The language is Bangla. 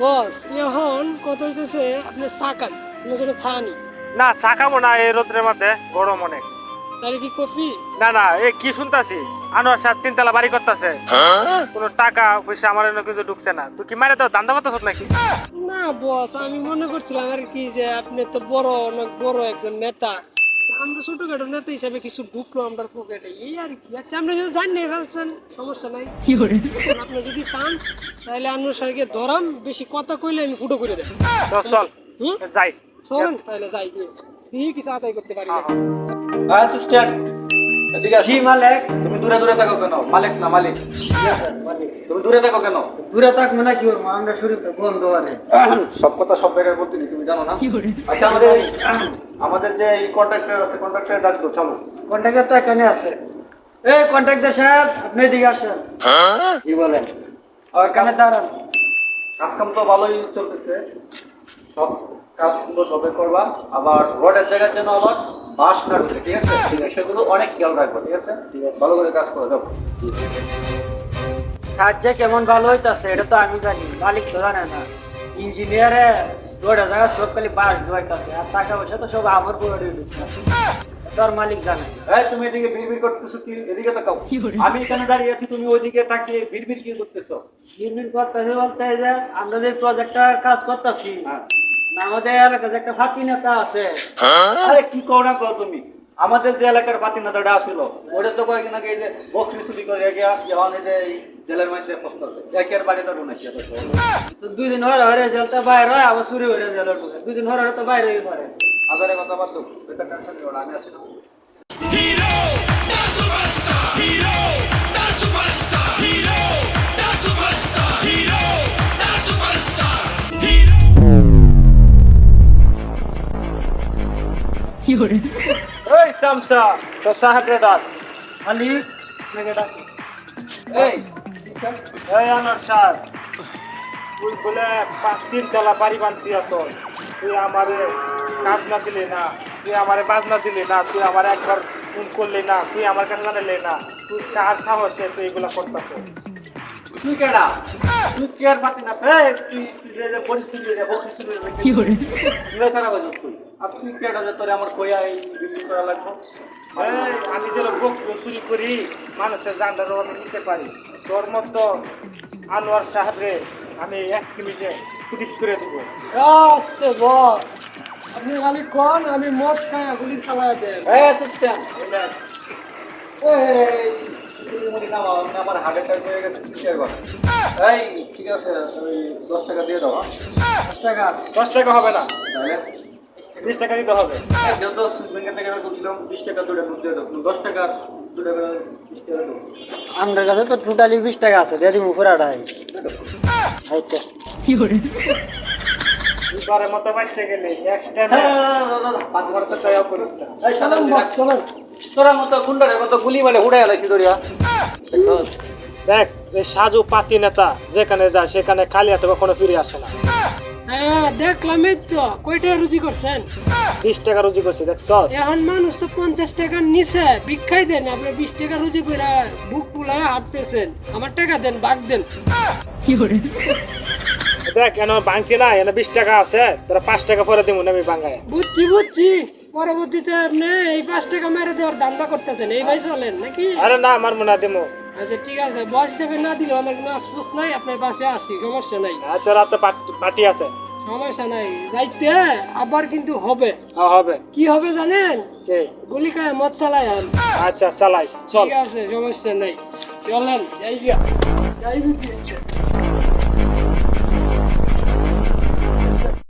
বস এখন কত হইতেছে আপনি চা খান আপনার জন্য চা নি না চা খাবো না এই রোদ্রের মধ্যে গরম অনেক। তাহলে কি কফি? না না এ কি শুনতাছি আনোয়ার সাহেব 3 তলা বাড়ি করতেছে, কোনো টাকা পয়সা আমার এনে কিছু ঢুকছে না। তুই কি মারে তো ধান্দা করতেছ নাকি? না বস, আমি মনে করছিলাম আর কি যে আপনি তো বড় অনেক বড় একজন নেতা, আমরা ছোটখাটো নেতা হিসাবে কিছু ঢুকলো আমরা পকেটে এই আর কি। আচ্ছা আপনি যদি জান নিয়ে ফেলছেন সমস্যা নাই, আপনি যদি চান তাহলে আপনার সঙ্গে ধরাম, বেশি কথা কইলে আমি ফুটো করে দেব। তো চল হুম যাই। চলেন তাহলে যাই গিয়ে দিয়ে কিছু আদায় করতে পারি না। অ্যাসিস্ট্যান্ট এদিকে আসো। জি মালিক। তুমি দূরে দূরে থাকো কেন? মালিক না মালিক। তুমি দূরে থাকো কেন? দূরে থাকবো না কি করবো, আমরা শরীর তো বন্ধ আরে। সব কথা সব জায়গায় বলতে নেই, তুমি জানো না? আচ্ছা আমাদের যে এই কন্ট্রাক্টর আছে, কন্ট্রাক্টর ডাকবো, চলো। কন্ট্রাক্টর তো এখানে আছে। এই কন্ট্রাক্টর সাহেব, আপনি এদিকে আসেন। কি বলেন? আর এখানে দাঁড়ান। কাজ কাম তো ভালোই চলতেছে, সব কাজ সুন্দরভাবে করবা। আবার রোডের জায়গার জন্য আবার বাস না ঢুকে, ঠিক আছে? এই বিষয়গুলো অনেক খেয়াল রাখবো, ঠিক আছে? ভালো করে কাজ করে যাবো। কাজ যে কেমন ভালো হইতাছে এটা তো আমি জানি, মালিক তো জানে না। ইঞ্জিনিয়ারে রোডের জায়গা সব খালি বাস ঢুকাইতাছে, আর টাকা পয়সা তো সব আমার পুরো ঢুকতেছে। তোর মালিক জানে না। এই তুমি এদিকে বিড়বিড় করতেছো কি? এদিকে তাকাও। আমি এখানে দাঁড়িয়ে আছি, তুমি ওইদিকে তাকিয়ে বিড়বিড় কি করতেছো? নির্মিন করতেছে বলতে এই যে আমরা যে প্রজেক্টটার কাজ করতেছি, আমাদের এলাকায় যে একটা ফাঁকি নেতা আছে। আরে কি কও না কও তুমি? আমাদের যে এলাকার বাতিনাদাটা আসিল, ওটা তো কয়েকদিন আগে এই যে বকরি চুরি করে গিয়া যখন এই যে এই জেলের মধ্যে পস্তাছে, একের বাড়িটা রুনাইছে। তো 2 দিন হরে জেলতে বাইরে হয়, আবার চুরি হয়ে জেলের ঢুকে। 2 দিন হরে তো বাইরে পারে। আদারে কথা বাদ দাও, এটা টেনশন নিও না, আমি আছি না। Hero, the superstar. Hero, the superstar. Hero, the superstar. Hero, the superstar. Hero. এই সামসা তো সাহেব রে ডাক। মালিক নাকি ডাক। এই এই আনোয়ার সাহেব, তুই বলে 3 তলা বাড়ি বানতে আসস, তুই আমারে কাজ না দিলি না, তুই আমারে বাজ না দিলি না, তুই আমার একবার ফোন করলি না, তুই আমার কাছে জানালি না, তুই কার সাহসে তুই এগুলো করতেছস? তুই কেডা? তুই কি আর বাতিনা? এই তুই যে পরিস্থিতি রে বকরি চুরি রে কি করে? তুই সারা বাজু তুই। আর তুই কেডা যে তোরে আমার কইয়া এই বিক্রি করা লাগবে? এই, আমি যে লোক চুরি করি মানুষের জানটা আমি নিতে পারি, তোর মতো আনোয়ার সাহেবরে আমি 1 মিনিটে পুলিশ করে দেবো। আস্তে বস, আপনি খালি কোন আমি মদ খাই গুলি চালায় দেন। এই অ্যাসিস্ট্যান্ট এই তুমি মনে নাও আমার হার্ট অ্যাটাক হয়ে গেছে, কি করব? এই ঠিক আছে, ওই 10 টাকা দিয়ে দাও। 10 টাকা। 10 টাকা হবে না, তাহলে 20 টাকা দিতে হবে। এই যত ব্যাংক থেকে দিলাম 20 টাকা দুটো নোট দিয়ে দাও। 10 টাকা 2 টাকা 20 টাকা দাও। আমার কাছে তো টোটালি 20 টাকা আছে, দিয়ে দিমু পুরাটাই। আচ্ছা। দুবারের মতো বাচ্চা গেলে নেক্সট টাইম আমার সাথে চাইও করিস না। এই শালা বস চলেন। তোরা মতো গুন্ডারে কত গুলি মারে উড়াই আলাইছি দরিয়া। দেখ এই সাজু পাতি নেতা যেখানে যায় সেখানে খালি হাতে কখনো ফিরে আসে না। হ্যাঁ দেখলামই তো, কয়টা রুজি করছেন? 20 টাকা রুজি করছি দেখছস? এখন মানুষ তো 50 টাকার নিচে ভিক্ষাই দেন, আপনি 20 টাকা রুজি করে বুক ফুলায় হাঁটতেছেন। আমার টাকা দেন, ভাগ দেন। দেখ কেন বাংতি না, এনে 20 টাকা আছে, তোরা 5 টাকা পরে দিব না আমি বাঙ্গায়। বুঝছি পরবর্তীতে আপনি এই 5 টাকা মেরে দেওয়ার দান্দা করতেছেন, এই ভাই চলেন নাকি? আরে না আমার মনে দেবো। আচ্ছা ঠিক আছে, বস হিসেবে না দিলেও আমার কোনো আশপাশ নাই, আপনার পাশে আসছি, সমস্যা নাই। আচ্ছা রাতে পার্টি আছে। সমস্যা নাই, রাইতে আবার কিন্তু হবে। হ্যাঁ হবে। কি হবে জানেন? কে? গুলি খায় মদ চালায় আন। আচ্ছা চালাইস চল। ঠিক আছে সমস্যা নাই, চলেন যাই গিয়া যাই বুঝি।